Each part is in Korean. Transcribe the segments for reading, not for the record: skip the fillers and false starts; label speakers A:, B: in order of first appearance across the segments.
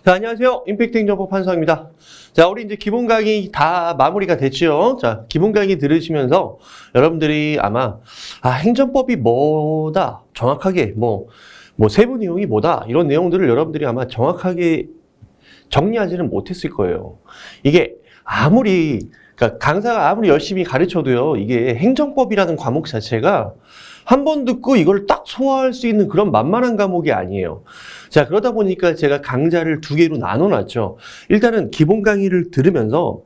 A: 자, 안녕하세요. 임팩트 행정법 판서입니다. 자, 우리 이제 기본 강의 다 마무리가 됐죠. 자, 기본 강의 들으시면서 여러분들이 아마, 행정법이 뭐다, 정확하게, 세부 내용이 뭐다, 이런 내용들을 여러분들이 아마 정확하게 정리하지는 못했을 거예요. 이게 그러니까 강사가 아무리 열심히 가르쳐도요, 이게 행정법이라는 과목 자체가 한 번 듣고 이걸 딱 소화할 수 있는 그런 만만한 과목이 아니에요. 자, 그러다 보니까 제가 강좌를 두 개로 나눠놨죠. 일단은 기본 강의를 들으면서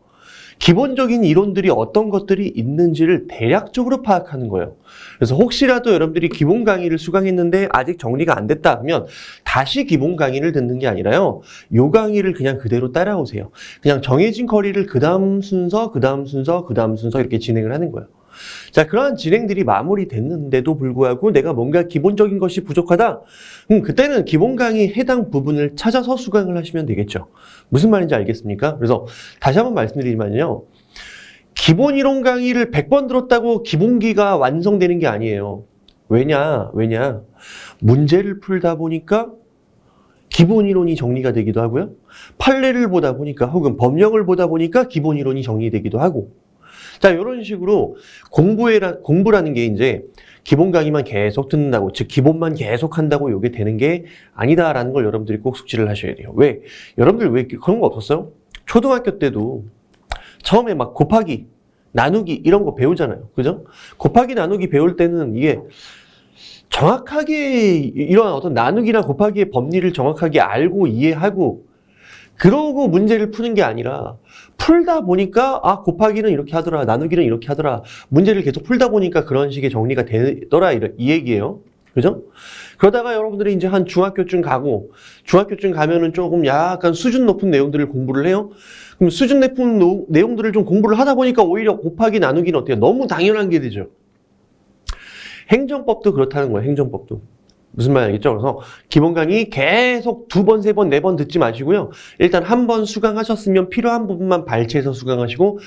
A: 기본적인 이론들이 어떤 것들이 있는지를 대략적으로 파악하는 거예요. 그래서 혹시라도 여러분들이 기본 강의를 수강했는데 아직 정리가 안 됐다 하면 다시 기본 강의를 듣는 게 아니라요. 요 강의를 그냥 그대로 따라오세요. 그냥 정해진 커리를 그 다음 순서 이렇게 진행을 하는 거예요. 자, 그러한 진행들이 마무리됐는데도 불구하고 내가 뭔가 기본적인 것이 부족하다? 그때는 기본 강의 해당 부분을 찾아서 수강을 하시면 되겠죠. 무슨 말인지 알겠습니까? 그래서 다시 한번 말씀드리면요. 기본 이론 강의를 100번 들었다고 기본기가 완성되는 게 아니에요. 왜냐? 문제를 풀다 보니까 기본 이론이 정리가 되기도 하고요. 판례를 보다 보니까 혹은 법령을 보다 보니까 기본 이론이 정리되기도 하고. 자, 이런 식으로 공부라는 게 이제 기본 강의만 계속 듣는다고, 즉 기본만 계속 한다고 이게 되는 게 아니다라는 걸 여러분들이 꼭 숙지를 하셔야 돼요. 왜? 여러분들 왜 그런 거 없었어요? 초등학교 때도 처음에 막 곱하기, 나누기 이런 거 배우잖아요. 그죠? 곱하기, 나누기 배울 때는 이게 정확하게 이런 어떤 나누기나 곱하기의 법리를 정확하게 알고 이해하고 그러고 문제를 푸는 게 아니라 풀다 보니까 곱하기는 이렇게 하더라, 나누기는 이렇게 하더라, 문제를 계속 풀다 보니까 그런 식의 정리가 되더라, 이 얘기예요. 그죠? 그러다가 여러분들이 이제 한 중학교쯤 가면은 조금 약간 수준 높은 내용들을 공부를 해요. 그럼 수준 높은 내용들을 좀 공부를 하다 보니까 오히려 곱하기, 나누기는 어때요? 너무 당연한 게 되죠. 행정법도 그렇다는 거예요, 행정법도. 무슨 말인지 알겠죠? 그래서 기본 강의 계속 2번, 3번, 4번 듣지 마시고요. 일단 한 번 수강하셨으면 필요한 부분만 발췌해서 수강하시고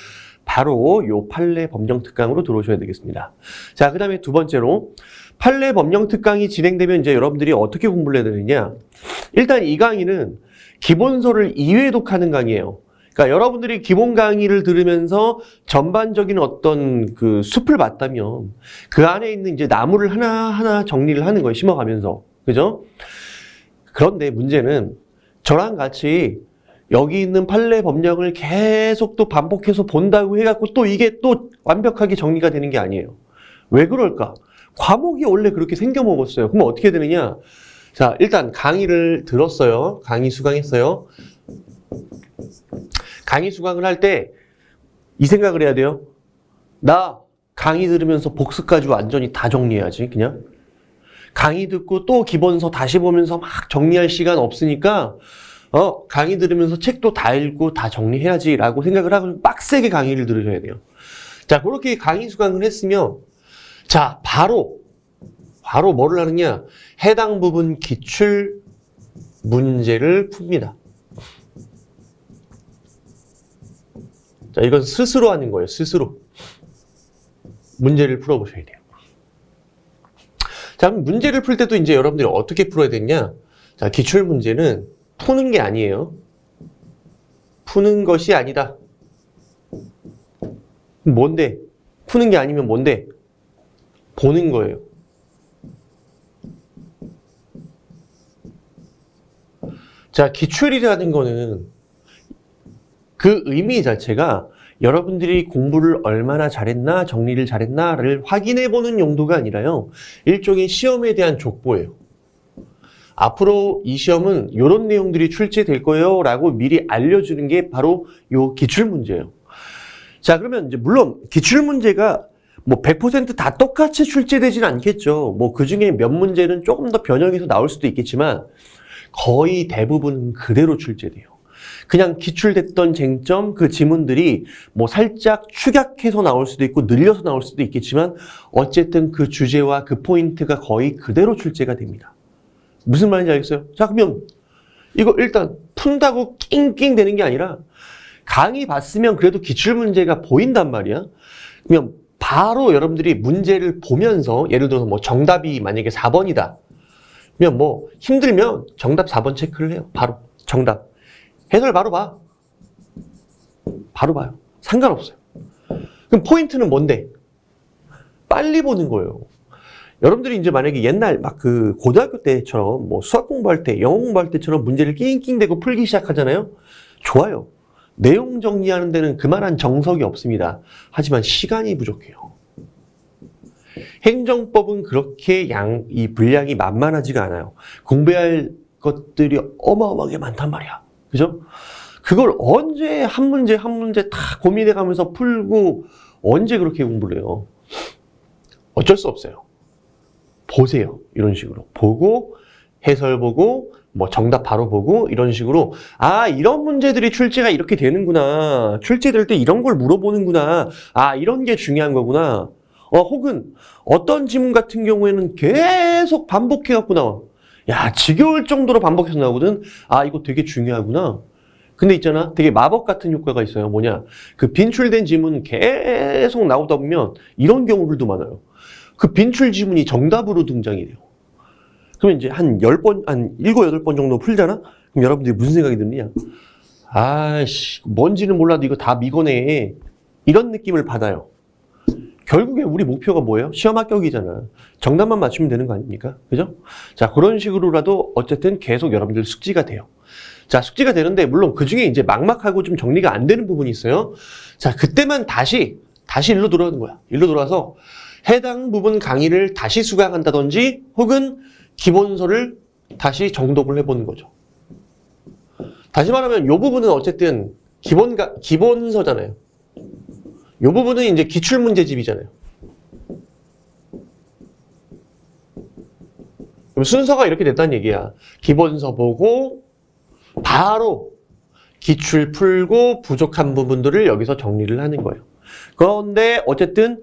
A: 바로 요 판례 법령 특강으로 들어오셔야 되겠습니다. 자, 그 다음에 두 번째로 판례 법령 특강이 진행되면 이제 여러분들이 어떻게 공부를 해야 되느냐. 일단 이 강의는 기본서를 2회독하는 강의예요. 그러니까 여러분들이 기본 강의를 들으면서 전반적인 어떤 그 숲을 봤다면 그 안에 있는 이제 나무를 하나하나 정리를 하는 거예요. 심어가면서. 그죠? 그런데 문제는 저랑 같이 여기 있는 판례 법령을 계속 또 반복해서 본다고 해갖고 또 이게 또 완벽하게 정리가 되는 게 아니에요. 왜 그럴까? 과목이 원래 그렇게 생겨먹었어요. 그럼 어떻게 되느냐? 자, 일단 강의를 들었어요. 강의 수강했어요. 강의 수강을 할 때 이 생각을 해야 돼요. 나 강의 들으면서 복습까지 완전히 다 정리해야지. 그냥 강의 듣고 또 기본서 다시 보면서 막 정리할 시간 없으니까 강의 들으면서 책도 다 읽고 다 정리해야지 라고 생각을 하고 빡세게 강의를 들으셔야 돼요. 자, 그렇게 강의 수강을 했으면 자, 바로 뭐를 하느냐? 해당 부분 기출 문제를 풉니다. 자, 이건 스스로 하는 거예요. 스스로. 문제를 풀어보셔야 돼요. 자, 그럼 문제를 풀 때도 이제 여러분들이 어떻게 풀어야 되냐? 자, 기출 문제는 푸는 게 아니에요. 푸는 것이 아니다. 뭔데? 푸는 게 아니면 뭔데? 보는 거예요. 자, 기출이라는 거는 그 의미 자체가 여러분들이 공부를 얼마나 잘했나, 정리를 잘했나를 확인해보는 용도가 아니라요. 일종의 시험에 대한 족보예요. 앞으로 이 시험은 이런 내용들이 출제될 거예요 라고 미리 알려주는 게 바로 요 기출문제예요. 자, 그러면 이제 물론 기출문제가 100% 다 똑같이 출제되지는 않겠죠. 그 중에 몇 문제는 조금 더 변형해서 나올 수도 있겠지만 거의 대부분 그대로 출제돼요. 그냥 기출됐던 쟁점, 그 지문들이 살짝 축약해서 나올 수도 있고 늘려서 나올 수도 있겠지만 어쨌든 그 주제와 그 포인트가 거의 그대로 출제가 됩니다. 무슨 말인지 알겠어요? 자, 그러면 이거 일단 푼다고 낑낑 되는 게 아니라 강의 봤으면 그래도 기출문제가 보인단 말이야. 그러면 바로 여러분들이 문제를 보면서 예를 들어서 뭐 정답이 만약에 4번이다. 그러면 뭐 힘들면 정답 4번 체크를 해요. 바로 정답. 해설 바로 봐. 바로 봐요. 상관없어요. 그럼 포인트는 뭔데? 빨리 보는 거예요. 여러분들이 이제 만약에 옛날 막 그 고등학교 때처럼 뭐 수학 공부할 때, 영어 공부할 때처럼 문제를 낑낑대고 풀기 시작하잖아요. 좋아요. 내용 정리하는 데는 그만한 정석이 없습니다. 하지만 시간이 부족해요. 행정법은 그렇게 이 분량이 만만하지가 않아요. 공부할 것들이 어마어마하게 많단 말이야. 그죠? 그걸 언제 한 문제 한 문제 다 고민해 가면서 풀고 언제 그렇게 공부를 해요? 어쩔 수 없어요. 보세요. 이런 식으로. 보고, 해설 보고, 뭐 정답 바로 보고, 이런 식으로. 아, 이런 문제들이 출제가 이렇게 되는구나. 출제될 때 이런 걸 물어보는구나. 아, 이런 게 중요한 거구나. 혹은 어떤 지문 같은 경우에는 계속 반복해갖고 나와. 야, 지겨울 정도로 반복해서 나오거든. 아, 이거 되게 중요하구나. 근데 있잖아. 되게 마법 같은 효과가 있어요. 뭐냐. 그 빈출된 지문 계속 나오다 보면 이런 경우들도 많아요. 그 빈출 지문이 정답으로 등장이 돼요. 그러면 이제 한 10번, 한 7, 8번 정도 풀잖아? 그럼 여러분들이 무슨 생각이 드느냐? 아이씨, 뭔지는 몰라도 이거 다 미거네. 이런 느낌을 받아요. 결국에 우리 목표가 뭐예요? 시험 합격이잖아. 정답만 맞추면 되는 거 아닙니까? 그죠? 자, 그런 식으로라도 어쨌든 계속 여러분들 숙지가 돼요. 자, 숙지가 되는데, 물론 그 중에 이제 막막하고 좀 정리가 안 되는 부분이 있어요. 자, 그때만 다시 일로 돌아오는 거야. 일로 돌아와서 해당 부분 강의를 다시 수강한다든지 혹은 기본서를 다시 정독을 해보는 거죠. 다시 말하면 이 부분은 어쨌든 기본서잖아요. 이 부분은 이제 기출문제집이잖아요. 그럼 순서가 이렇게 됐다는 얘기야. 기본서 보고 바로 기출 풀고 부족한 부분들을 여기서 정리를 하는 거예요. 그런데 어쨌든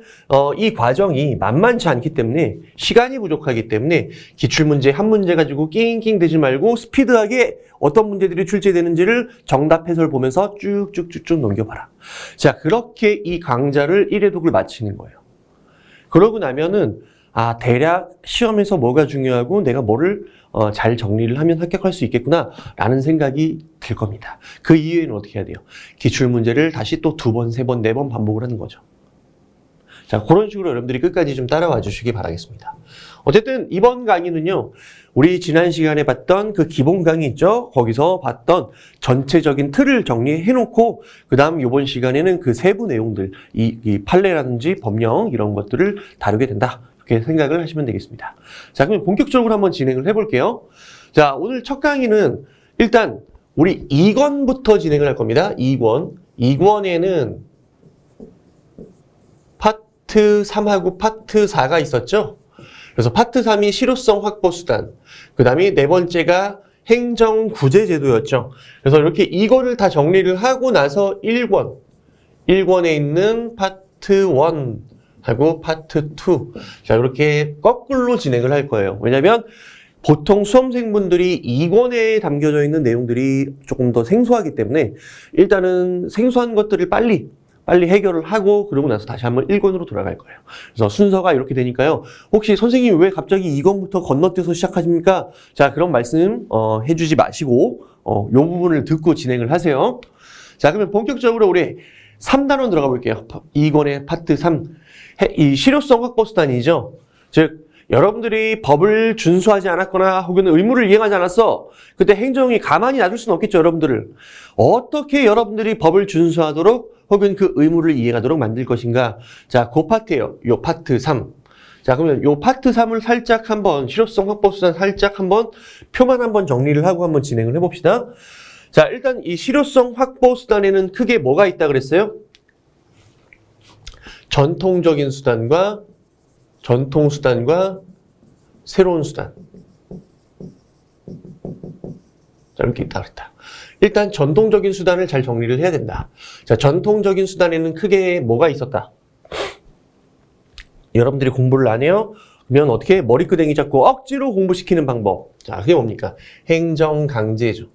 A: 이 과정이 만만치 않기 때문에 시간이 부족하기 때문에 기출문제 한 문제 가지고 낑낑 대지 말고 스피드하게 어떤 문제들이 출제되는지를 정답 해설 보면서 쭉쭉쭉쭉 넘겨봐라. 자, 그렇게 이 강좌를 1회 독을 마치는 거예요. 그러고 나면은 아, 대략 시험에서 뭐가 중요하고 내가 뭐를 잘 정리를 하면 합격할 수 있겠구나 라는 생각이 들 겁니다. 그 이후에는 어떻게 해야 돼요? 기출문제를 다시 또 2번, 3번, 4번 반복을 하는 거죠. 자, 그런 식으로 여러분들이 끝까지 좀 따라와 주시기 바라겠습니다. 어쨌든 이번 강의는요, 우리 지난 시간에 봤던 그 기본 강의 있죠? 거기서 봤던 전체적인 틀을 정리해 놓고 그 다음 이번 시간에는 그 세부 내용들, 이 판례라든지 법령 이런 것들을 다루게 된다. 이렇게 생각을 하시면 되겠습니다. 자, 그럼 본격적으로 한번 진행을 해볼게요. 자, 오늘 첫 강의는 일단 우리 2권부터 진행을 할 겁니다. 2권. 2권에는 파트 3하고 파트 4가 있었죠? 그래서 파트 3이 실효성 확보 수단. 그 다음에 네 번째가 행정구제제도였죠. 그래서 이렇게 이거를 다 정리를 하고 나서 1권. 1권에 있는 파트 1. 하고 파트 2. 자, 이렇게 거꾸로 진행을 할 거예요. 왜냐면 보통 수험생분들이 2권에 담겨져 있는 내용들이 조금 더 생소하기 때문에 일단은 생소한 것들을 빨리 해결을 하고 그러고 나서 다시 한번 1권으로 돌아갈 거예요. 그래서 순서가 이렇게 되니까요. 혹시 선생님이 왜 갑자기 2권부터 건너뛰어서 시작하십니까? 자, 그런 말씀 해주지 마시고 요 부분을 듣고 진행을 하세요. 자, 그러면 본격적으로 우리 3단원 들어가 볼게요. 2권의 파트 3. 이 실효성 확보 수단이죠. 즉 여러분들이 법을 준수하지 않았거나 혹은 의무를 이행하지 않았어. 그때 행정이 가만히 놔둘 수는 없겠죠. 여러분들을. 어떻게 여러분들이 법을 준수하도록 혹은 그 의무를 이행하도록 만들 것인가. 자, 그 파트예요. 요 파트 3. 자, 그러면 요 파트 3을 살짝 한번 실효성 확보 수단 살짝 한번 표만 한번 정리를 하고 한번 진행을 해봅시다. 자, 일단 이 실효성 확보 수단에는 크게 뭐가 있다 그랬어요? 전통적인 수단과 전통 수단과 새로운 수단. 자, 이렇게 있다 그랬다. 일단 전통적인 수단을 잘 정리를 해야 된다. 자, 전통적인 수단에는 크게 뭐가 있었다? 여러분들이 공부를 안 해요? 그러면 어떻게 머리끄댕이 잡고 억지로 공부시키는 방법. 자, 그게 뭡니까? 행정강제죠.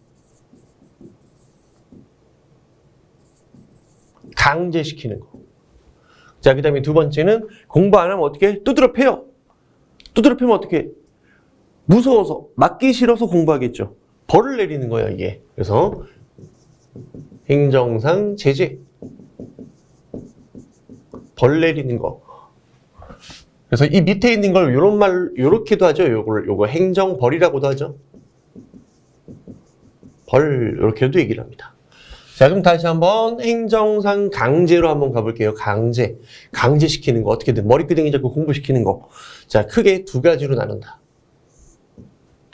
A: 강제시키는 거. 자, 그 다음에 두 번째는 공부 안 하면 어떻게? 두드려 패요. 두드려 패면 어떻게? 무서워서, 맞기 싫어서 공부하겠죠. 벌을 내리는 거야, 이게. 그래서 행정상 제재. 벌 내리는 거. 그래서 이 밑에 있는 걸 요런 말, 요렇게도 하죠. 요거 행정벌이라고도 하죠. 벌, 요렇게도 얘기를 합니다. 자, 그럼 다시 한번 행정상 강제로 한번 가볼게요. 강제. 강제시키는 거. 어떻게든 머리끄댕이 잡고 공부시키는 거. 자, 크게 두 가지로 나눈다.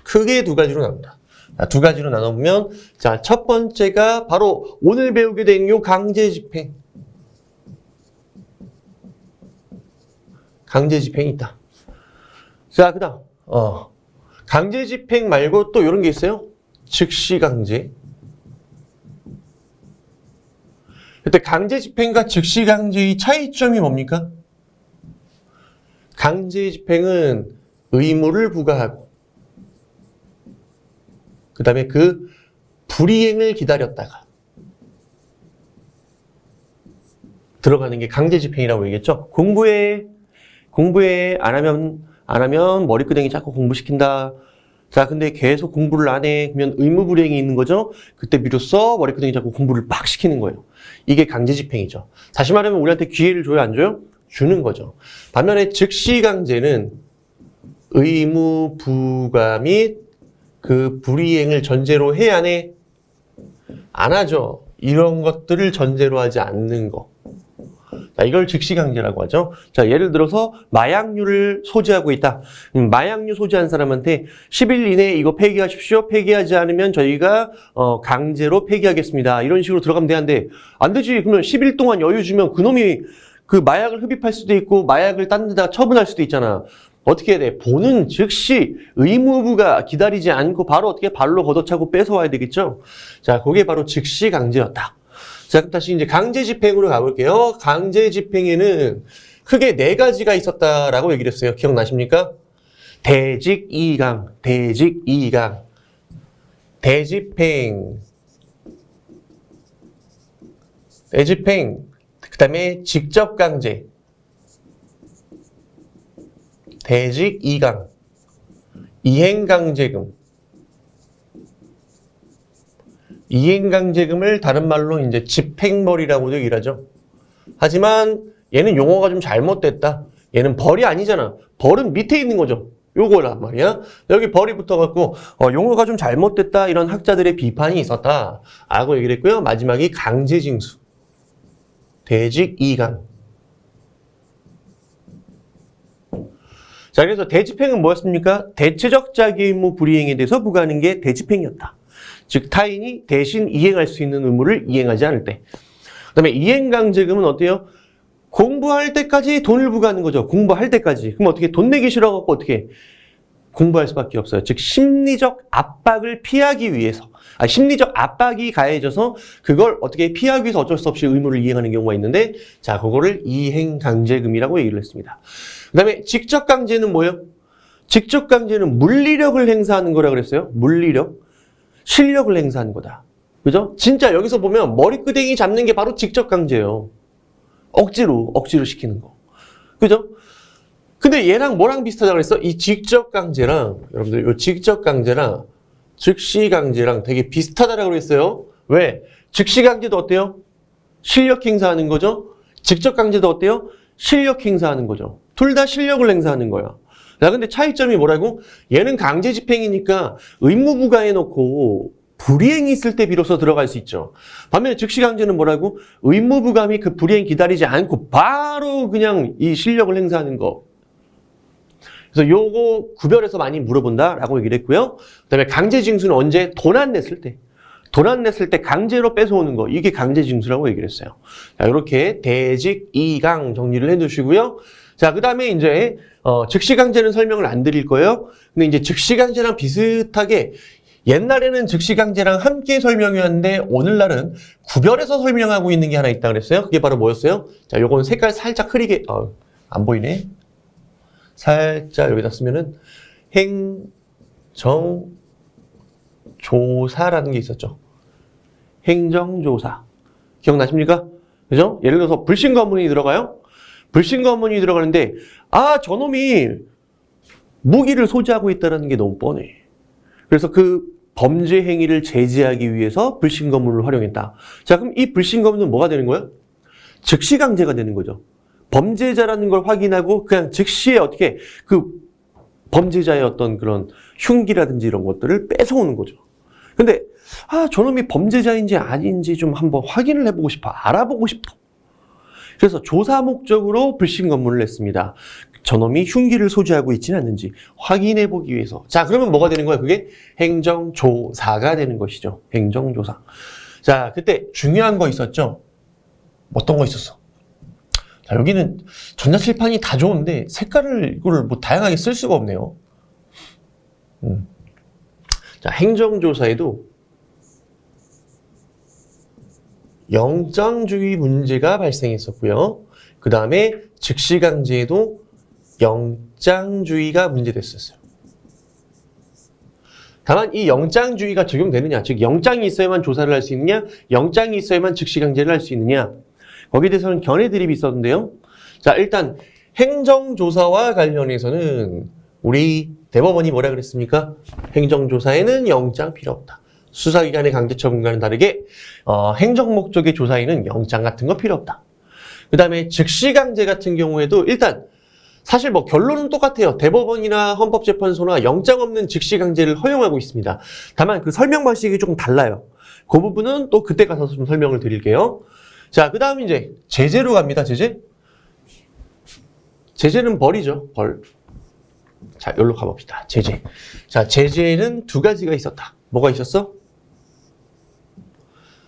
A: 크게 두 가지로 나눈다. 자, 두 가지로 나눠보면, 자, 첫 번째가 바로 오늘 배우게 된 요 강제 집행. 강제 집행이 있다. 자, 그 다음, 강제 집행 말고 또 이런 게 있어요. 즉시 강제. 그때 강제 집행과 즉시 강제의 차이점이 뭡니까? 강제 집행은 의무를 부과하고, 그 다음에 그 불이행을 기다렸다가 들어가는 게 강제 집행이라고 얘기했죠. 공부해 안 하면 머리끄댕이 자꾸 공부시킨다. 자, 근데 계속 공부를 안 해. 그러면 의무 불이행이 있는 거죠. 그때 비로소 머리끄댕이 자꾸 공부를 막 시키는 거예요. 이게 강제 집행이죠. 다시 말하면 우리한테 기회를 줘요, 안 줘요? 주는 거죠. 반면에 즉시 강제는 의무 부과 및 그 불이행을 전제로 해, 안 해? 안 하죠. 이런 것들을 전제로 하지 않는 거. 자, 이걸 즉시 강제라고 하죠. 자, 예를 들어서 마약류를 소지하고 있다. 마약류 소지한 사람한테 10일 이내에 이거 폐기하십시오. 폐기하지 않으면 저희가 강제로 폐기하겠습니다. 이런 식으로 들어가면 되는데 안 되지. 그러면 10일 동안 여유 주면 그놈이 그 마약을 흡입할 수도 있고 마약을 딴 데다 처분할 수도 있잖아. 어떻게 해야 돼? 보는 즉시 의무부가 기다리지 않고 바로 어떻게 발로 걷어차고 뺏어와야 되겠죠? 자, 그게 바로 즉시 강제였다. 자, 그럼 다시 이제 강제 집행으로 가볼게요. 강제 집행에는 크게 네 가지가 있었다라고 얘기를 했어요. 기억나십니까? 대직이강, 대집행, 그 다음에 직접 강제, 대직이강, 이행강제금. 이행강제금을 다른 말로 이제 집행벌이라고도 얘기를 하죠. 하지만 얘는 용어가 좀 잘못됐다. 얘는 벌이 아니잖아. 벌은 밑에 있는 거죠. 요거란 말이야. 여기 벌이 붙어갖고 용어가 좀 잘못됐다. 이런 학자들의 비판이 있었다. 라고 얘기를 했고요. 마지막이 강제징수. 대직이강. 자, 그래서 대집행은 뭐였습니까? 대체적 자기 의무 불이행에 대해서 부과하는 게 대집행이었다. 즉 타인이 대신 이행할 수 있는 의무를 이행하지 않을 때. 그 다음에 이행강제금은 어때요? 공부할 때까지 돈을 부과하는 거죠. 공부할 때까지. 그럼 어떻게 돈 내기 싫어갖고 어떻게 공부할 수밖에 없어요. 즉 심리적 압박을 피하기 위해서. 심리적 압박이 가해져서 그걸 어떻게 피하기 위해서 어쩔 수 없이 의무를 이행하는 경우가 있는데 자, 그거를 이행강제금이라고 얘기를 했습니다. 그 다음에 직접강제는 뭐예요? 직접강제는 물리력을 행사하는 거라 그랬어요. 물리력. 실력을 행사하는 거다. 그죠? 진짜 여기서 보면 머리끄댕이 잡는 게 바로 직접강제예요. 억지로 시키는 거. 그죠? 근데 얘랑 뭐랑 비슷하다고 그랬어? 이 직접강제랑, 여러분들, 이 직접강제랑 즉시강제랑 되게 비슷하다라고 그랬어요. 왜? 즉시강제도 어때요? 실력 행사하는 거죠? 직접강제도 어때요? 실력 행사하는 거죠. 둘 다 실력을 행사하는 거야. 자, 근데 차이점이 뭐라고? 얘는 강제 집행이니까 의무 부과해놓고 불이행이 있을 때 비로소 들어갈 수 있죠. 반면에 즉시 강제는 뭐라고? 의무 부과 및 그 불이행 기다리지 않고 바로 그냥 이 실력을 행사하는 거. 그래서 요거 구별해서 많이 물어본다라고 얘기를 했고요. 그다음에 강제 징수는 언제? 돈 안 냈을 때. 돈 안 냈을 때 강제로 뺏어오는 거. 이게 강제 징수라고 얘기를 했어요. 자, 이렇게 대직, 이강 정리를 해두시고요. 자, 그 다음에 이제 즉시 강제는 설명을 안 드릴 거예요. 근데 이제 즉시 강제랑 비슷하게 옛날에는 즉시 강제랑 함께 설명이었는데 오늘날은 구별해서 설명하고 있는 게 하나 있다 그랬어요. 그게 바로 뭐였어요? 자, 요건 색깔 살짝 흐리게 안 보이네. 살짝 여기다 쓰면은 행정조사라는 게 있었죠. 행정조사. 기억나십니까? 그죠? 예를 들어서 불신검문이 들어가요? 불신검문이 들어가는데, 저놈이 무기를 소지하고 있다는 게 너무 뻔해. 그래서 그 범죄 행위를 제지하기 위해서 불신검문을 활용했다. 자, 그럼 이 불신검문은 뭐가 되는 거예요? 즉시 강제가 되는 거죠. 범죄자라는 걸 확인하고 그냥 즉시에 어떻게 그 범죄자의 어떤 그런 흉기라든지 이런 것들을 뺏어오는 거죠. 근데 저놈이 범죄자인지 아닌지 좀 한번 확인을 해보고 싶어. 알아보고 싶어. 그래서 조사 목적으로 불신검문을 냈습니다. 저놈이 흉기를 소지하고 있지는 않는지 확인해보기 위해서. 자, 그러면 뭐가 되는 거야? 그게 행정조사가 되는 것이죠. 행정조사. 자, 그때 중요한 거 있었죠? 어떤 거 있었어? 자, 여기는 전자칠판이 다 좋은데 색깔을 이거를 뭐 다양하게 쓸 수가 없네요. 자, 행정조사에도 영장주의 문제가 발생했었고요. 그 다음에 즉시강제에도 영장주의가 문제됐었어요. 다만 이 영장주의가 적용되느냐, 즉 영장이 있어야만 조사를 할 수 있느냐, 영장이 있어야만 즉시강제를 할 수 있느냐, 거기에 대해서는 견해 드립이 있었는데요. 자, 일단 행정조사와 관련해서는 우리 대법원이 뭐라 그랬습니까? 행정조사에는 영장 필요 없다. 수사기관의 강제처분과는 다르게 행정 목적의 조사에는 영장 같은 거 필요 없다. 그 다음에 즉시강제 같은 경우에도 일단 사실 뭐 결론은 똑같아요. 대법원이나 헌법재판소나 영장 없는 즉시강제를 허용하고 있습니다. 다만 그 설명 방식이 조금 달라요. 그 부분은 또 그때 가서 좀 설명을 드릴게요. 자, 그 다음 이제 제재로 갑니다. 제재. 제재는 벌이죠. 벌. 자, 여기로 가봅시다. 제재. 자, 제재는 두 가지가 있었다. 뭐가 있었어?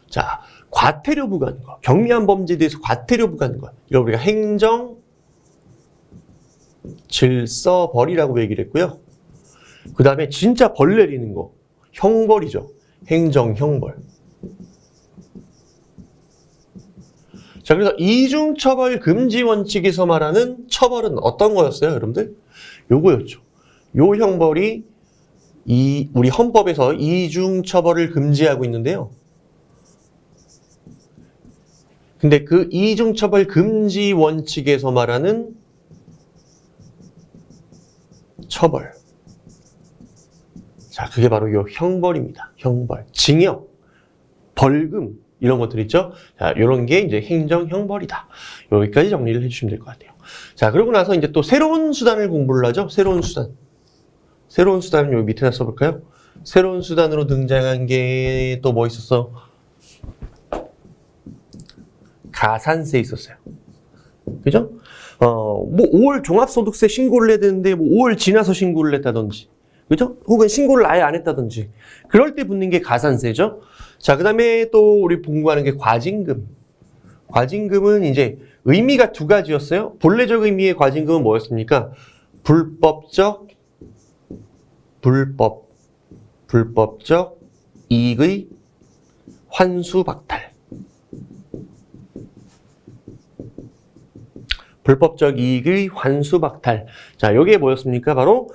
A: 자, 과태료 부과하는 거. 경미한 범죄에 대해서 과태료 부과하는 거. 이걸 우리가 행정 질서벌이라고 얘기를 했고요. 그 다음에 진짜 벌 내리는 거. 형벌이죠. 행정형벌. 자, 그래서 이중처벌 금지 원칙에서 말하는 처벌은 어떤 거였어요, 여러분들? 요거였죠. 요 형벌이 우리 헌법에서 이중처벌을 금지하고 있는데요. 근데 그 이중처벌 금지 원칙에서 말하는 처벌. 자, 그게 바로 요 형벌입니다. 형벌. 징역, 벌금, 이런 것들 있죠? 자, 요런 게 이제 행정형벌이다. 여기까지 정리를 해주시면 될 것 같아요. 자, 그러고 나서 이제 또 새로운 수단을 공부를 하죠? 새로운 수단. 새로운 수단은 여기 밑에다 써볼까요? 새로운 수단으로 등장한 게 또 뭐 있었어? 가산세 있었어요. 그죠? 뭐 5월 종합소득세 신고를 해야 되는데 뭐 5월 지나서 신고를 했다든지, 그죠? 혹은 신고를 아예 안 했다든지, 그럴 때 붙는 게 가산세죠. 자, 그 다음에 또 우리 공부하는 게 과징금. 과징금은 이제 의미가 두 가지였어요. 본래적 의미의 과징금은 뭐였습니까? 불법적 이익의 환수박탈. 불법적 이익의 환수박탈. 자, 여기에 뭐였습니까? 바로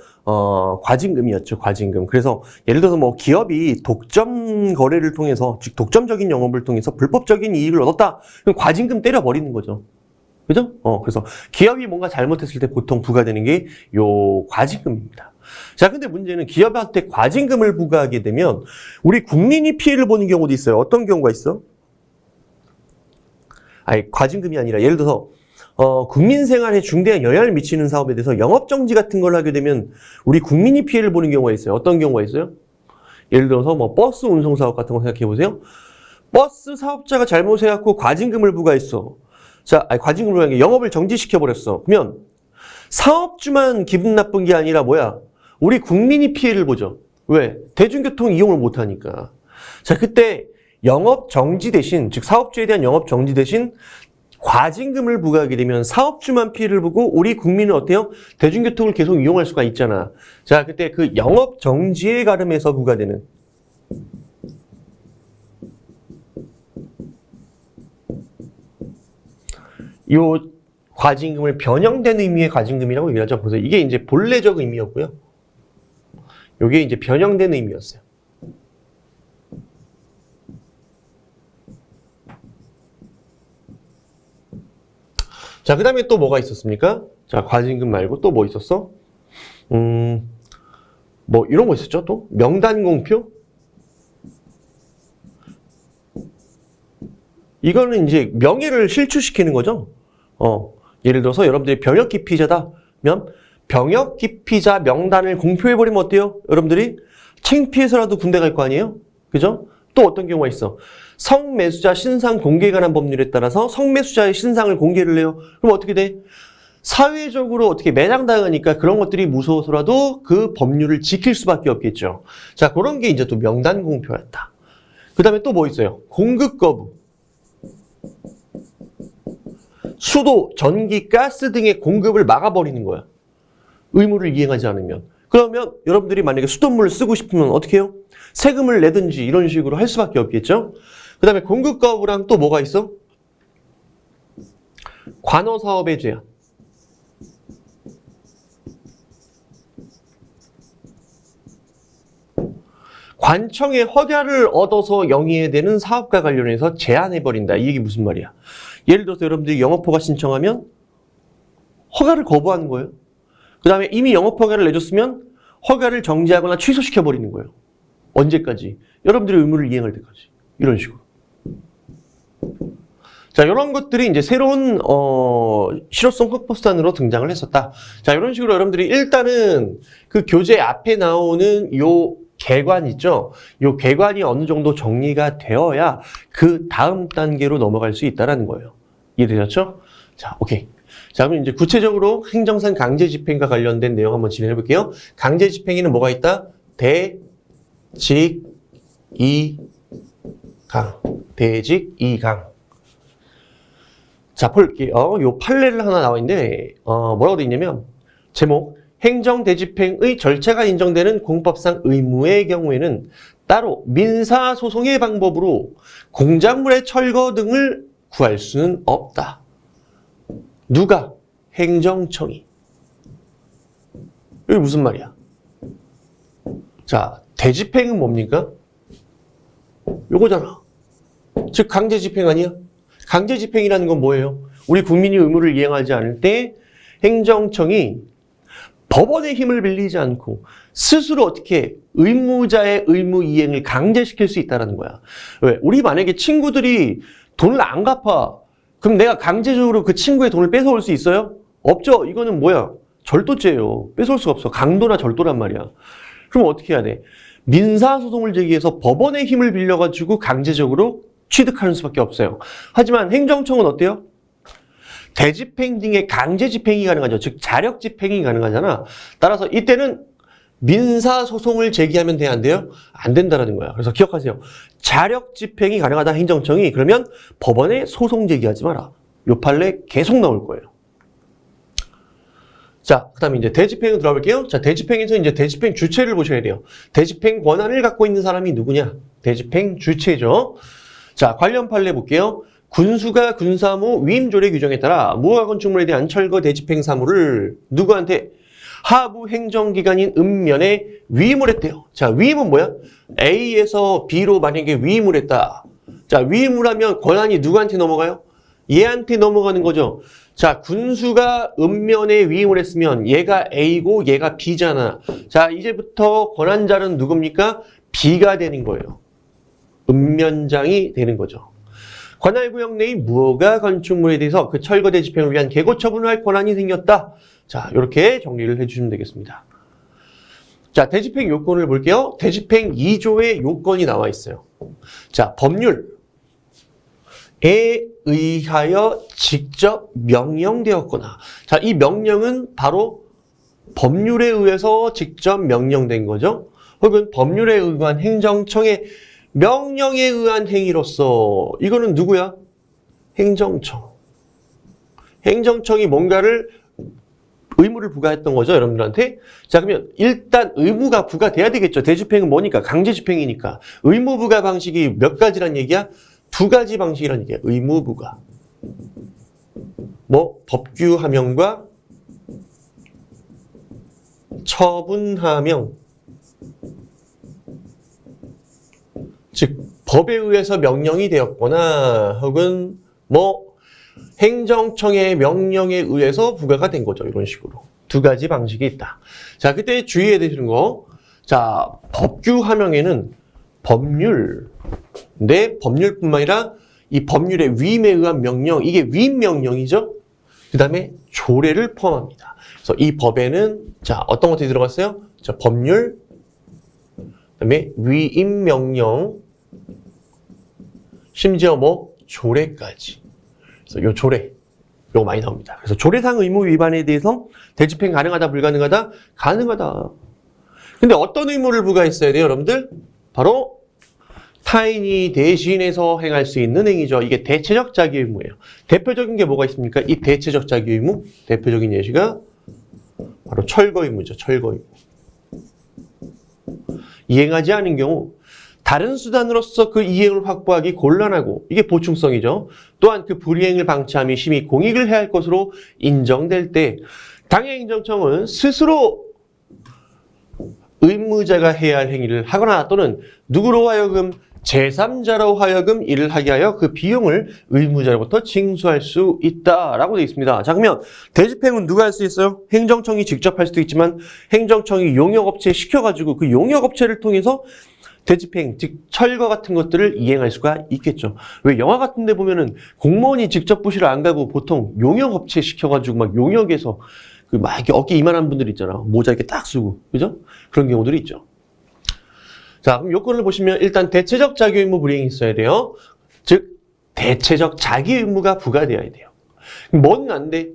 A: 과징금이었죠. 과징금. 그래서 예를 들어서 뭐 기업이 독점 거래를 통해서, 즉 독점적인 영업을 통해서 불법적인 이익을 얻었다. 그럼 과징금 때려버리는 거죠. 그죠? 그래서 기업이 뭔가 잘못했을 때 보통 부과되는 게 요 과징금입니다. 자, 근데 문제는 기업한테 과징금을 부과하게 되면 우리 국민이 피해를 보는 경우도 있어요. 어떤 경우가 있어? 아니, 과징금이 아니라 예를 들어서 국민 생활에 중대한 영향을 미치는 사업에 대해서 영업정지 같은 걸 하게 되면 우리 국민이 피해를 보는 경우가 있어요. 어떤 경우가 있어요? 예를 들어서 뭐 버스 운송 사업 같은 거 생각해 보세요. 버스 사업자가 잘못해갖고 과징금을 부과했어. 자, 과징금을 부과한 게 영업을 정지시켜버렸어. 그러면 사업주만 기분 나쁜 게 아니라 뭐야? 우리 국민이 피해를 보죠. 왜? 대중교통 이용을 못하니까. 자, 그때 영업정지 대신, 즉 사업주에 대한 영업정지 대신 과징금을 부과하게 되면 사업주만 피해를 보고 우리 국민은 어때요? 대중교통을 계속 이용할 수가 있잖아. 자, 그때 그 영업정지에 가름해서 부과되는 이 과징금을 변형된 의미의 과징금이라고 얘기하죠. 그래서 이게 이제 본래적 의미였고요. 이게 이제 변형된 의미였어요. 자, 그 다음에 또 뭐가 있었습니까? 자, 과징금 말고 또 뭐 있었어? 뭐 이런 거 있었죠? 또 명단 공표? 이거는 이제 명예를 실추시키는 거죠. 예를 들어서 여러분들이 병역 기피자다면 병역 기피자 명단을 공표해버리면 어때요? 여러분들이 창피해서라도 군대 갈 거 아니에요? 그죠? 또 어떤 경우가 있어? 성매수자 신상 공개에 관한 법률에 따라서 성매수자의 신상을 공개를 해요. 그럼 어떻게 돼? 사회적으로 어떻게 매장당하니까 그런 것들이 무서워서라도 그 법률을 지킬 수밖에 없겠죠. 자, 그런 게 이제 또 명단 공표였다. 그 다음에 또 뭐 있어요? 공급 거부. 수도, 전기, 가스 등의 공급을 막아버리는 거야. 의무를 이행하지 않으면. 그러면 여러분들이 만약에 수돗물을 쓰고 싶으면 어떻게 해요? 세금을 내든지 이런 식으로 할 수밖에 없겠죠. 그 다음에 공급 거부랑 또 뭐가 있어? 관어사업의 제한. 관청의 허가를 얻어서 영위해야 되는 사업과 관련해서 제한해버린다. 이 얘기 무슨 말이야? 예를 들어서 여러분들이 영업허가 신청하면 허가를 거부하는 거예요. 그 다음에 이미 영업허가를 내줬으면 허가를 정지하거나 취소시켜버리는 거예요. 언제까지? 여러분들이 의무를 이행할 때까지. 이런 식으로. 자, 이런 것들이 이제 새로운 실효성 확보수단으로 등장을 했었다. 자, 이런 식으로 여러분들이 일단은 그 교재 앞에 나오는 요 개관 있죠? 요 개관이 어느 정도 정리가 되어야 그 다음 단계로 넘어갈 수 있다는 거예요. 이해되셨죠? 자, 오케이. 자, 그럼 이제 구체적으로 행정상 강제 집행과 관련된 내용 한번 진행해 볼게요. 강제 집행에는 뭐가 있다? 대직, 이강. 대직, 이강. 자, 볼게요. 요 판례를 하나 나와 있는데, 뭐라고 돼 있냐면, 제목, 행정대집행의 절차가 인정되는 공법상 의무의 경우에는 따로 민사소송의 방법으로 공작물의 철거 등을 구할 수는 없다. 누가? 행정청이. 이게 무슨 말이야? 자, 대집행은 뭡니까? 요거잖아. 즉 강제집행 아니야? 강제집행이라는 건 뭐예요? 우리 국민이 의무를 이행하지 않을 때 행정청이 법원의 힘을 빌리지 않고 스스로 어떻게 의무자의 의무 이행을 강제시킬 수 있다는 거야. 왜? 우리 만약에 친구들이 돈을 안 갚아. 그럼 내가 강제적으로 그 친구의 돈을 뺏어올 수 있어요? 없죠. 이거는 뭐야? 절도죄예요. 뺏어올 수가 없어. 강도나 절도란 말이야. 그럼 어떻게 해야 돼? 민사소송을 제기해서 법원의 힘을 빌려가지고 강제적으로 취득하는 수밖에 없어요. 하지만 행정청은 어때요? 대집행 등의 강제 집행이 가능하죠. 즉 자력 집행이 가능하잖아. 따라서 이때는 민사소송을 제기하면 돼야 안 돼요? 안 된다라는 거야. 그래서 기억하세요. 자력 집행이 가능하다 행정청이 그러면 법원에 소송 제기하지 마라. 요 판례 계속 나올 거예요. 자, 그 다음에 이제 대집행으로 들어가 볼게요. 자, 대집행에서 이제 대집행 주체를 보셔야 돼요. 대집행 권한을 갖고 있는 사람이 누구냐? 대집행 주체죠. 자, 관련 판례 볼게요. 군수가 군사무 위임조례 규정에 따라 무허가 건축물에 대한 철거 대집행 사무를 누구한테? 하부 행정기관인 읍면에 위임을 했대요. 자, 위임은 뭐야? A에서 B로 만약에 위임을 했다. 자, 위임을 하면 권한이 누구한테 넘어가요? 얘한테 넘어가는 거죠. 자, 군수가 읍면에 위임을 했으면 얘가 A고 얘가 B잖아. 자, 이제부터 권한자는 누굽니까? B가 되는 거예요. 읍면장이 되는 거죠. 관할구역 내의 무허가 건축물에 대해서 그 철거 대집행을 위한 개고 처분을 할 권한이 생겼다. 자, 이렇게 정리를 해주시면 되겠습니다. 자, 대집행 요건을 볼게요. 대집행 2조의 요건이 나와 있어요. 자, 법률에 의하여 직접 명령되었거나. 자, 이 명령은 바로 법률에 의해서 직접 명령된 거죠. 혹은 법률에 의한 행정청의 명령에 의한 행위로서 이거는 누구야? 행정청. 행정청이 뭔가를 의무를 부과했던 거죠, 여러분들한테. 자, 그러면 일단 의무가 부과돼야 되겠죠. 대집행은 뭐니까? 강제집행이니까. 의무 부과 방식이 몇 가지란 얘기야? 두 가지 방식이란 얘기야. 의무 부과. 뭐 법규 하명과 처분 하명. 즉 법에 의해서 명령이 되었거나 혹은 뭐 행정청의 명령에 의해서 부과가 된 거죠. 이런 식으로. 두 가지 방식이 있다. 자, 그때 주의해야 되시는 거. 자, 법규 하명에는 법률, 내 법률뿐만 아니라 이 법률의 위임에 의한 명령, 이게 위임 명령이죠. 그 다음에 조례를 포함합니다. 그래서 이 법에는 자, 어떤 것들이 들어갔어요? 자, 법률, 그 다음에 위임 명령, 심지어 뭐 조례까지. 그래서 요 조례, 요거 많이 나옵니다. 그래서 조례상 의무 위반에 대해서 대집행 가능하다, 불가능하다? 가능하다. 근데 어떤 의무를 부과했어야 돼요, 여러분들? 바로 타인이 대신해서 행할 수 있는 행위죠. 이게 대체적 자기 의무예요. 대표적인 게 뭐가 있습니까? 이 대체적 자기 의무, 대표적인 예시가 바로 철거 의무죠. 철거 의무. 이행하지 않은 경우 다른 수단으로서 그 이행을 확보하기 곤란하고, 이게 보충성이죠. 또한 그 불이행을 방치함이 심히 공익을 해야 할 것으로 인정될 때 당해행정청은 스스로 의무자가 해야 할 행위를 하거나 또는 누구로 하여금 제3자로 하여금 이를 하게 하여 그 비용을 의무자로부터 징수할 수 있다라고 되어 있습니다. 자, 그러면 대집행은 누가 할 수 있어요? 행정청이 직접 할 수도 있지만 행정청이 용역업체에 시켜가지고 그 용역업체를 통해서 대집행, 즉 철거 같은 것들을 이행할 수가 있겠죠. 왜 영화 같은 데 보면은 공무원이 직접 부시러 안 가고 보통 용역업체 시켜가지고 막 용역에서 그 막 이렇게 어깨 이만한 분들 있잖아. 모자 이렇게 딱 쓰고. 그죠? 그런 경우들이 있죠. 자, 그럼 요건을 보시면 일단 대체적 자기 의무 불이행이 있어야 돼요. 즉, 대체적 자기 의무가 부과되어야 돼요. 뭔 안 돼?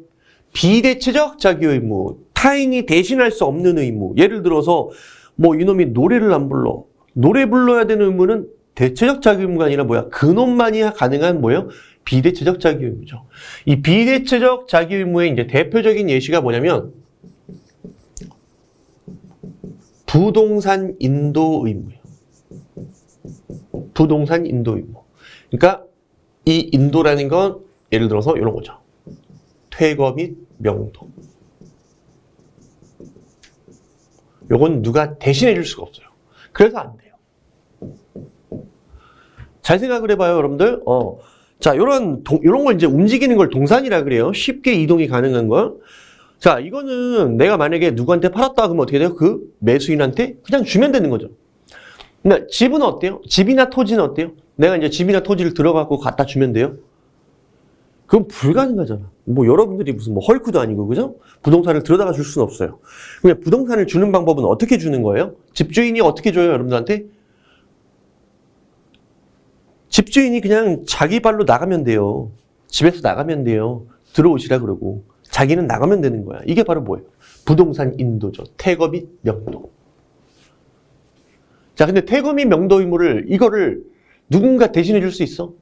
A: 비대체적 자기 의무, 타인이 대신할 수 없는 의무. 예를 들어서 뭐 이놈이 노래를 안 불러. 노래 불러야 되는 의무는 대체적 자기 의무가 아니라 뭐야? 그놈만이 가능한 뭐예요? 비대체적 자기 의무죠. 이 비대체적 자기 의무의 이제 대표적인 예시가 뭐냐면 부동산 인도 의무예요. 부동산 인도 의무. 그러니까 이 인도라는 건 예를 들어서 이런 거죠. 퇴거 및 명도. 요건 누가 대신해 줄 수가 없어요. 그래서 안 돼요. 잘 생각을 해봐요, 여러분들. 자, 요런 걸 이제 움직이는 걸 동산이라 그래요. 쉽게 이동이 가능한 걸. 자, 이거는 내가 만약에 누구한테 팔았다 그러면 어떻게 돼요? 그 매수인한테 그냥 주면 되는 거죠. 근데 집은 어때요? 집이나 토지는 어때요? 내가 이제 집이나 토지를 들어가고 갖다 주면 돼요? 그건 불가능하잖아. 뭐 여러분들이 무슨 뭐 헐크도 아니고, 그죠? 부동산을 들여다가 줄 수는 없어요. 그냥 부동산을 주는 방법은 어떻게 주는 거예요? 집주인이 어떻게 줘요, 여러분들한테? 집주인이 그냥 자기 발로 나가면 돼요. 집에서 나가면 돼요. 들어오시라 그러고. 자기는 나가면 되는 거야. 이게 바로 뭐예요? 부동산 인도죠. 퇴거 및 명도. 자, 근데 퇴거 및 명도 의무를, 이거를 누군가 대신해 줄 수 있어?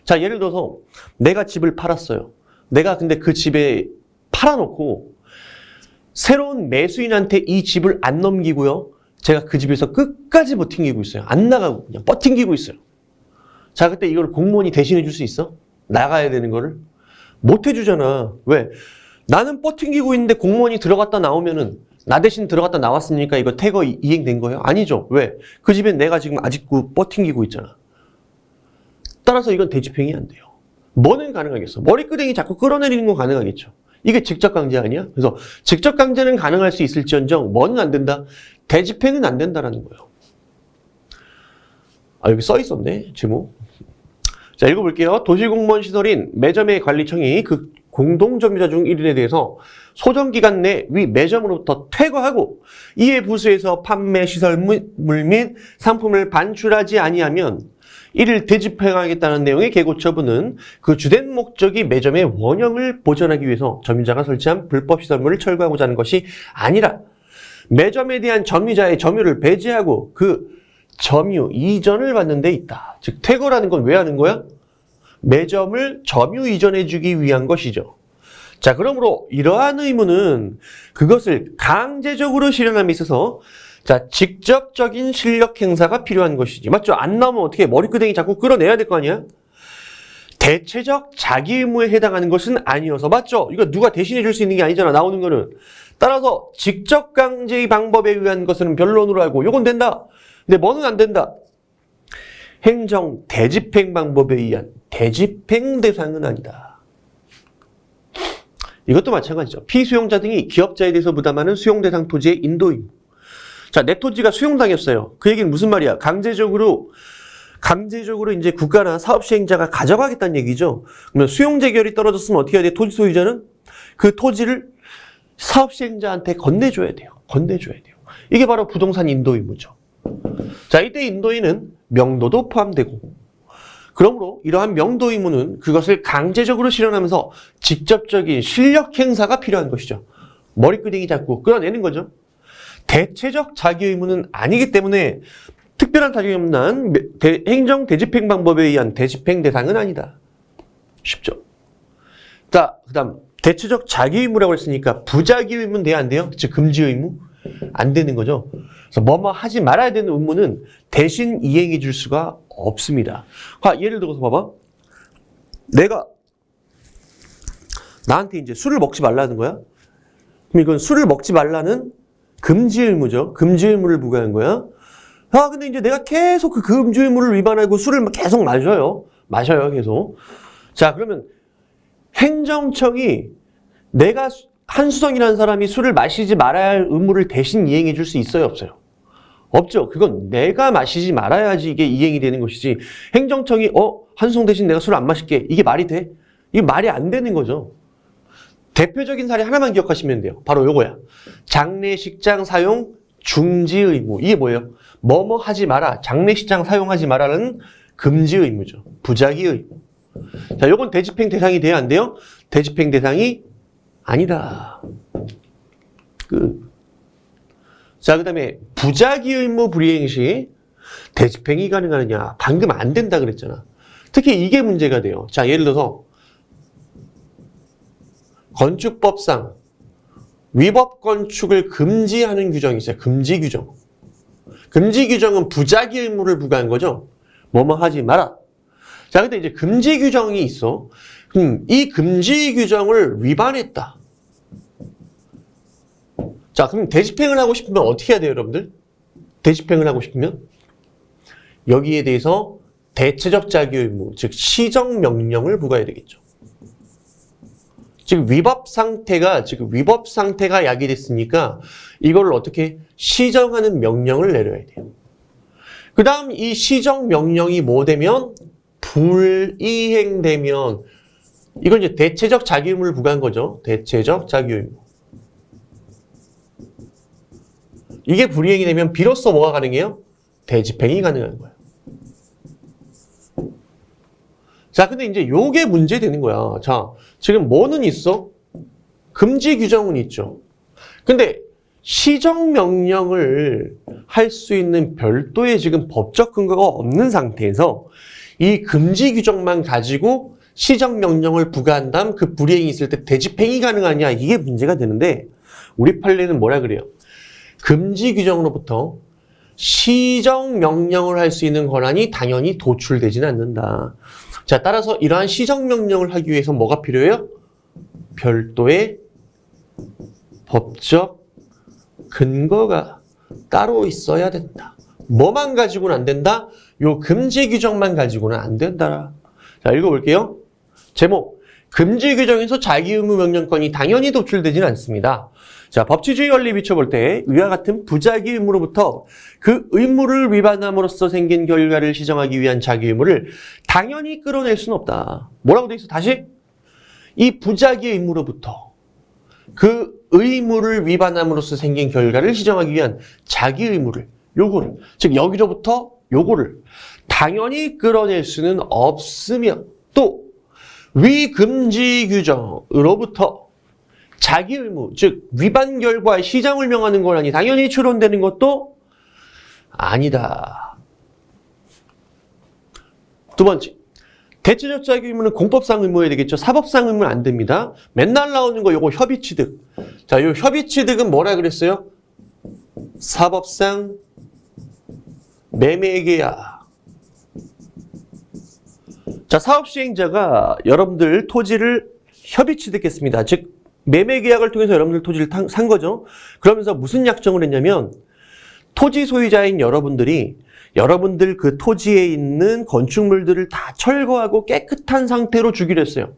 A: 자, 예를 들어서 내가 집을 팔았어요. 내가 근데 그 집에 팔아놓고 새로운 매수인한테 이 집을 안 넘기고요. 제가 그 집에서 끝까지 버팅기고 있어요. 안 나가고 그냥 버팅기고 있어요. 자, 그때 이걸 공무원이 대신해 줄 수 있어? 나가야 되는 거를? 못 해주잖아. 왜? 나는 버팅기고 있는데 공무원이 들어갔다 나오면은 나 대신 들어갔다 나왔으니까 이거 퇴거 이행된 거예요? 아니죠. 왜? 그 집엔 내가 지금 아직도 버팅기고 있잖아. 따라서 이건 대집행이 안 돼요. 뭐는 가능하겠어? 머리끄댕이 자꾸 끌어내리는 건 가능하겠죠. 이게 직접 강제 아니야? 그래서 직접 강제는 가능할 수 있을지언정 뭐는 안 된다? 대집행은 안 된다라는 거예요. 아, 여기 써 있었네, 제목. 자, 읽어볼게요. 도시공무원 시설인 매점의 관리청이 그 공동점유자 중 1인에 대해서 소정기간 내 위 매점으로부터 퇴거하고 이에 부수해서 판매 시설물 및 상품을 반출하지 아니하면 이를 대집행하겠다는 내용의 계고 처분은 그 주된 목적이 매점의 원형을 보존하기 위해서 점유자가 설치한 불법 시설물을 철거하고자 하는 것이 아니라 매점에 대한 점유자의 점유를 배제하고 그 점유 이전을 받는 데 있다. 즉 퇴거라는 건 왜 하는 거야? 매점을 점유 이전해 주기 위한 것이죠. 자, 그러므로 이러한 의무는 그것을 강제적으로 실현함에 있어서 자, 직접적인 실력 행사가 필요한 것이지. 맞죠? 안 나오면 어떻게 해? 머리끄댕이 자꾸 끌어내야 될 거 아니야? 대체적 자기 의무에 해당하는 것은 아니어서. 맞죠? 이거 누가 대신해 줄 수 있는 게 아니잖아. 나오는 거는. 따라서 직접 강제의 방법에 의한 것은 변론으로 알고 요건 된다. 근데 뭐는 안 된다? 행정 대집행 방법에 의한 대집행 대상은 아니다. 이것도 마찬가지죠. 피수용자 등이 기업자에 대해서 부담하는 수용대상 토지의 인도 의무. 자, 내 토지가 수용당했어요. 그 얘기는 무슨 말이야? 강제적으로 이제 국가나 사업 시행자가 가져가겠다는 얘기죠. 그러면 수용 재결이 떨어졌으면 어떻게 해야 돼? 토지 소유자는 그 토지를 사업 시행자한테 건네줘야 돼요. 이게 바로 부동산 인도 의무죠. 자, 이때 인도인은 명도도 포함되고, 그러므로 이러한 명도 의무는 그것을 강제적으로 실현하면서 직접적인 실력 행사가 필요한 것이죠. 머리끄댕이 잡고 끌어내는 거죠. 대체적 자기 의무는 아니기 때문에 특별한 사정이 없는 행정 대집행 방법에 의한 대집행 대상은 아니다. 쉽죠? 자, 그 다음 대체적 자기 의무라고 했으니까 부자기 의무는 돼야 안 돼요? 즉 금지 의무? 안 되는 거죠. 그래서 뭐뭐 하지 말아야 되는 의무는 대신 이행해 줄 수가 없습니다. 예를 들어서 봐봐. 내가 나한테 이제 술을 먹지 말라는 거야. 그럼 이건 술을 먹지 말라는 금지 의무죠. 금지 의무를 부과한 거야. 근데 이제 내가 계속 그 금지 의무를 위반하고 술을 계속 마셔요, 계속. 자, 그러면 행정청이 내가 한수성이라는 사람이 술을 마시지 말아야 할 의무를 대신 이행해 줄 수 있어요, 없어요? 없죠. 그건 내가 마시지 말아야지 이게 이행이 되는 것이지, 행정청이 한수성 대신 내가 술을 안 마실게, 이게 말이 돼? 이게 말이 안 되는 거죠. 대표적인 사례 하나만 기억하시면 돼요. 바로 요거야. 장례식장 사용 중지 의무. 이게 뭐예요? 뭐뭐 하지 마라, 장례식장 사용하지 마라는 금지 의무죠. 부작위 의무. 자, 요건 대집행 대상이 돼야 안 돼요? 대집행 대상이 아니다. 자, 그 다음에 부작위 의무 불이행 시 대집행이 가능하느냐? 방금 안 된다 그랬잖아. 특히 이게 문제가 돼요. 자, 예를 들어서 건축법상 위법 건축을 금지하는 규정이 있어요. 금지 규정. 금지 규정은 부작위 의무를 부과한 거죠. 뭐뭐 하지 마라. 자, 근데 이제 금지 규정이 있어. 이 금지 규정을 위반했다. 자, 그럼 대집행을 하고 싶으면 어떻게 해야 돼요, 여러분들? 대집행을 하고 싶으면 여기에 대해서 대체적 자기 의무, 즉 시정 명령을 부과해야 되겠죠. 지금 위법 상태가 야기됐으니까 이걸 어떻게 시정하는 명령을 내려야 돼요. 그 다음 이 시정 명령이 뭐 되면 불이행되면 이건 이제 대체적 자기 의무를 부과한 거죠. 대체적 자기 의무. 이게 불이행이 되면 비로소 뭐가 가능해요? 대집행이 가능한 거예요. 자, 근데 이제 요게 문제 되는 거야. 자, 지금 뭐는 있어? 금지 규정은 있죠. 근데 시정명령을 할 수 있는 별도의 지금 법적 근거가 없는 상태에서 이 금지 규정만 가지고 시정명령을 부과한 다음 그 불이행이 있을 때 대집행이 가능하냐, 이게 문제가 되는데 우리 판례는 뭐라 그래요? 금지 규정으로부터 시정명령을 할 수 있는 권한이 당연히 도출되지는 않는다. 자, 따라서 이러한 시정명령을 하기 위해서 뭐가 필요해요? 별도의 법적 근거가 따로 있어야 된다. 뭐만 가지고는 안 된다? 요 금지 규정만 가지고는 안 된다. 자, 읽어볼게요. 제목, 금지 규정에서 자기 의무 명령권이 당연히 도출되지는 않습니다. 자, 법치주의 원리 비춰볼 때 위와 같은 부자기 의무로부터 그 의무를 위반함으로써 생긴 결과를 시정하기 위한 자기 의무를 당연히 끌어낼 수는 없다. 뭐라고 돼 있어? 다시? 이 부자기 의무로부터 그 의무를 위반함으로써 생긴 결과를 시정하기 위한 자기 의무를, 요거를, 즉 여기로부터 요거를 당연히 끌어낼 수는 없으며, 또 위금지 규정으로부터 자기 의무, 즉 위반 결과의 시정을 명하는 권한이 당연히 추론되는 것도 아니다. 두 번째, 대체적 자기 의무는 공법상 의무여야 되겠죠. 사법상 의무는 안 됩니다. 맨날 나오는 거 요거 협의취득. 자, 요 협의취득은 뭐라 그랬어요? 사법상 매매계약. 자, 사업시행자가 여러분들 토지를 협의취득했습니다. 즉 매매계약을 통해서 여러분들 토지를 산 거죠. 그러면서 무슨 약정을 했냐면 토지 소유자인 여러분들이 여러분들 그 토지에 있는 건축물들을 다 철거하고 깨끗한 상태로 주기로 했어요.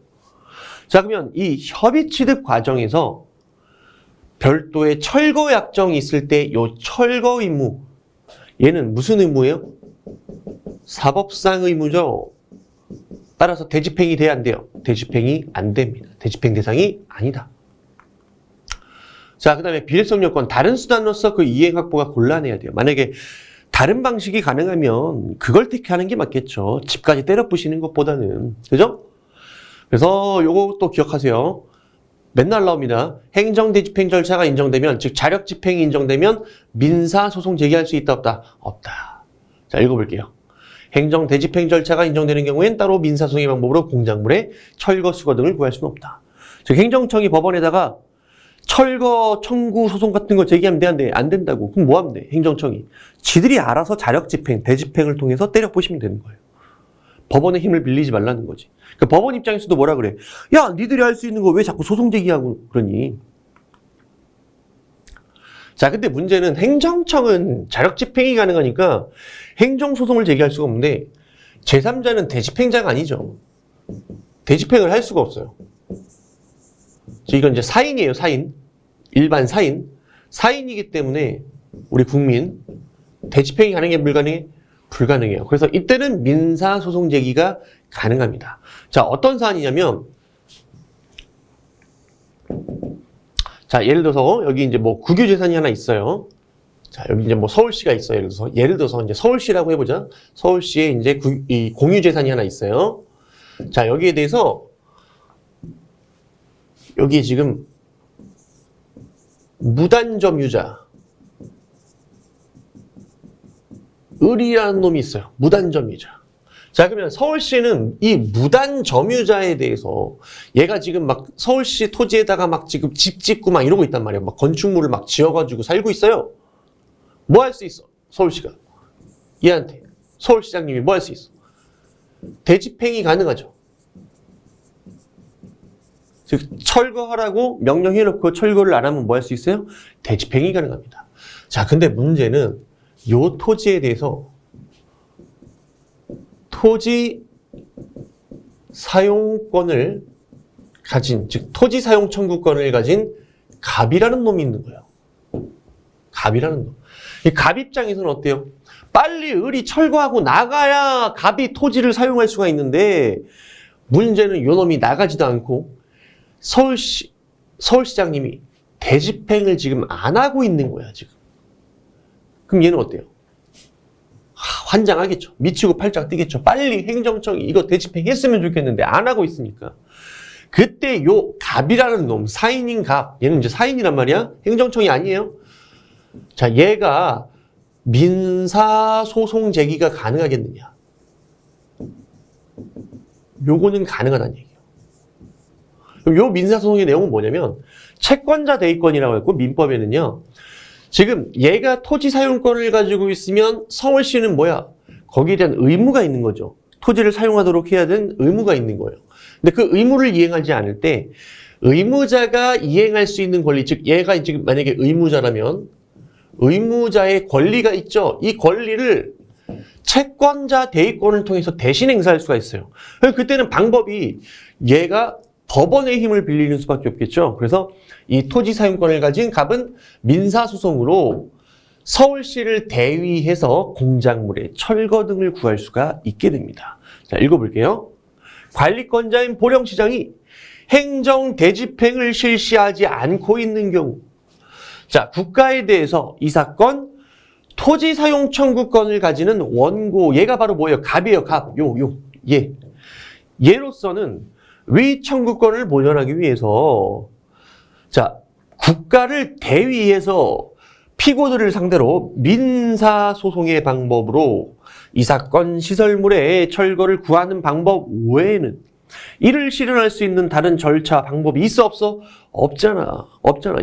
A: 자, 그러면 이 협의 취득 과정에서 별도의 철거 약정이 있을 때 요 철거 의무, 얘는 무슨 의무예요? 사법상 의무죠. 따라서 대집행이 돼야 안 돼요? 대집행이 안 됩니다. 대집행 대상이 아니다. 자, 그 다음에 비례성 요건, 다른 수단으로서 그 이행 확보가 곤란해야 돼요. 만약에 다른 방식이 가능하면 그걸 택하는 게 맞겠죠. 집까지 때려 부시는 것보다는. 그죠? 그래서 요것도 기억하세요. 맨날 나옵니다. 행정대집행 절차가 인정되면, 즉 자력집행이 인정되면 민사소송 제기할 수 있다 없다? 없다. 자, 읽어볼게요. 행정대집행 절차가 인정되는 경우엔 따로 민사소송의 방법으로 공작물의 철거, 수거 등을 구할 수는 없다. 즉 행정청이 법원에다가 철거 청구 소송 같은 거 제기하면 돼, 안 돼? 안 된다고. 그럼 뭐 하면 돼? 행정청이. 지들이 알아서 자력집행, 대집행을 통해서 때려 부시면 되는 거예요. 법원의 힘을 빌리지 말라는 거지. 그러니까 법원 입장에서도 뭐라 그래? 야, 니들이 할 수 있는 거 왜 자꾸 소송 제기하고 그러니? 자, 근데 문제는 행정청은 자력집행이 가능하니까 행정소송을 제기할 수가 없는데 제3자는 대집행자가 아니죠. 대집행을 할 수가 없어요. 이건 이제 사인이에요, 사인. 일반 사인. 사인이기 때문에 우리 국민 대집행이 가능해, 불가능해? 불가능해요. 그래서 이때는 민사소송 제기가 가능합니다. 자, 어떤 사안이냐면, 자, 예를 들어서 여기 이제 뭐 국유재산이 하나 있어요. 자, 여기 이제 뭐 서울시가 있어요. 예를 들어서 이제 서울시라고 해보자. 서울시에 이제 이 공유재산이 하나 있어요. 자, 여기에 대해서 여기 지금 무단점유자 을이라는 놈이 있어요. 무단점유자. 자, 그러면 서울시는 이 무단점유자에 대해서 얘가 지금 막 서울시 토지에다가 막 지금 집 짓고 막 이러고 있단 말이에요. 막 건축물을 막 지어가지고 살고 있어요. 뭐 할 수 있어? 서울시가. 얘한테. 서울시장님이 뭐 할 수 있어? 대집행이 가능하죠. 즉 철거하라고 명령해놓고 철거를 안 하면 뭐 할 수 있어요? 대집행이 가능합니다. 자, 근데 문제는 요 토지에 대해서 토지 사용권을 가진, 즉 토지 사용 청구권을 가진 갑이라는 놈이 있는 거예요. 갑이라는 놈. 이 갑 입장에서는 어때요? 빨리 을이 철거하고 나가야 갑이 토지를 사용할 수가 있는데 문제는 요 놈이 나가지도 않고 서울시장님이 대집행을 지금 안 하고 있는 거야, 지금. 그럼 얘는 어때요? 환장하겠죠. 미치고 팔짝 뛰겠죠. 빨리 행정청이 이거 대집행 했으면 좋겠는데 안 하고 있으니까. 그때 요 갑이라는 놈, 사인인 갑, 얘는 이제 사인이란 말이야? 행정청이 아니에요? 자, 얘가 민사소송 제기가 가능하겠느냐? 요거는 가능하다는 얘기예요. 그럼 요 민사소송의 내용은 뭐냐면 채권자 대위권이라고 했고 민법에는요. 지금 얘가 토지 사용권을 가지고 있으면 서울시는 뭐야? 거기에 대한 의무가 있는 거죠. 토지를 사용하도록 해야 되는 의무가 있는 거예요. 근데 그 의무를 이행하지 않을 때 의무자가 이행할 수 있는 권리, 즉 얘가 지금 만약에 의무자라면 의무자의 권리가 있죠. 이 권리를 채권자 대위권을 통해서 대신 행사할 수가 있어요. 그때는 방법이 얘가 법원의 힘을 빌리는 수밖에 없겠죠. 그래서 이 토지 사용권을 가진 갑은 민사소송으로 서울시를 대위해서 공작물의 철거 등을 구할 수가 있게 됩니다. 자, 읽어볼게요. 관리권자인 보령시장이 행정 대집행을 실시하지 않고 있는 경우, 자, 국가에 대해서 이 사건 토지 사용 청구권을 가지는 원고, 얘가 바로 뭐예요? 갑이에요, 갑. 얘. 얘로서는 위 청구권을 보존하기 위해서, 자, 국가를 대위해서 피고들을 상대로 민사소송의 방법으로 이 사건 시설물의 철거를 구하는 방법 외에는 이를 실현할 수 있는 다른 절차, 방법이 있어, 없어? 없잖아.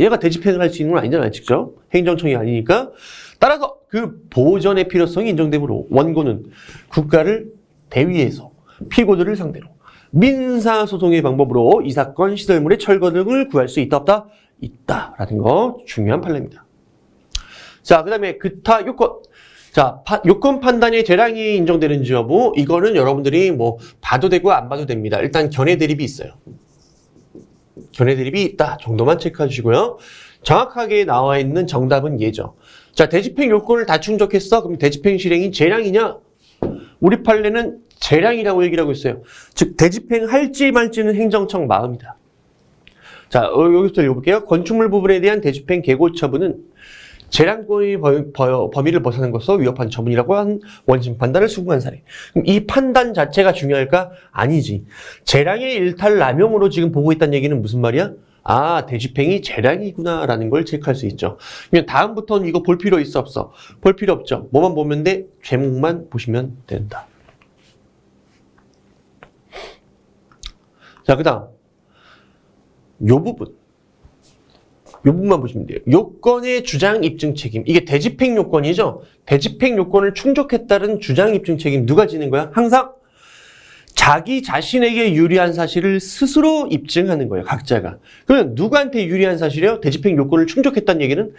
A: 얘가 대집행을 할 수 있는 건 아니잖아요, 직접. 행정청이 아니니까. 따라서 그 보전의 필요성이 인정되므로 원고는 국가를 대위해서 피고들을 상대로 민사소송의 방법으로 이 사건 시설물의 철거 등을 구할 수 있다, 없다? 있다라는 거 중요한 판례입니다. 자, 그 다음에 기타 요건. 자, 요건 판단의 재량이 인정되는지 여부, 이거는 여러분들이 뭐 봐도 되고 안 봐도 됩니다. 일단 견해 대립이 있어요. 견해 대립이 있다 정도만 체크해 주시고요. 정확하게 나와 있는 정답은 예죠. 자, 대집행 요건을 다 충족했어? 그럼 대집행 실행이 재량이냐? 우리 판례는 재량이라고 얘기를 하고 있어요. 즉 대집행할지 말지는 행정청 마음이다. 자, 여기서 읽어볼게요. 건축물 부분에 대한 대집행 계고 처분은 재량권의 범위를 벗어난 것으로 위협한 처분이라고 한 원심 판단을 수긍한 사례. 그럼 이 판단 자체가 중요할까? 아니지. 재량의 일탈 남용으로 지금 보고 있다는 얘기는 무슨 말이야? 아, 대집행이 재량이구나라는 걸 체크할 수 있죠. 그러면 다음부터는 이거 볼 필요 있어 없어? 볼 필요 없죠. 뭐만 보면 돼? 제목만 보시면 된다. 자, 그 다음 요 부분만 보시면 돼요. 요건의 주장 입증 책임. 이게 대집행 요건이죠. 대집행 요건을 충족했다는 주장 입증 책임 누가 지는 거야? 항상 자기 자신에게 유리한 사실을 스스로 입증하는 거예요. 각자가. 그러면 누구한테 유리한 사실이요? 대집행 요건을 충족했다는 얘기는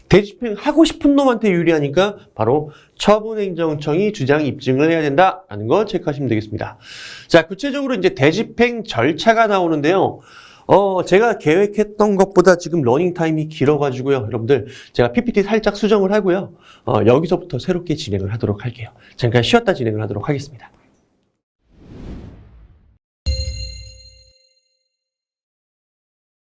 A: 대집행하고 싶은 놈한테 유리하니까 바로 처분행정청이 주장 입증을 해야 된다라는 거 체크하시면 되겠습니다. 자, 구체적으로 이제 대집행 절차가 나오는데요. 제가 계획했던 것보다 지금 러닝 타임이 길어가지고요. 여러분들, 제가 PPT 살짝 수정을 하고요. 여기서부터 새롭게 진행을 하도록 할게요. 잠깐 쉬었다 진행을 하도록 하겠습니다.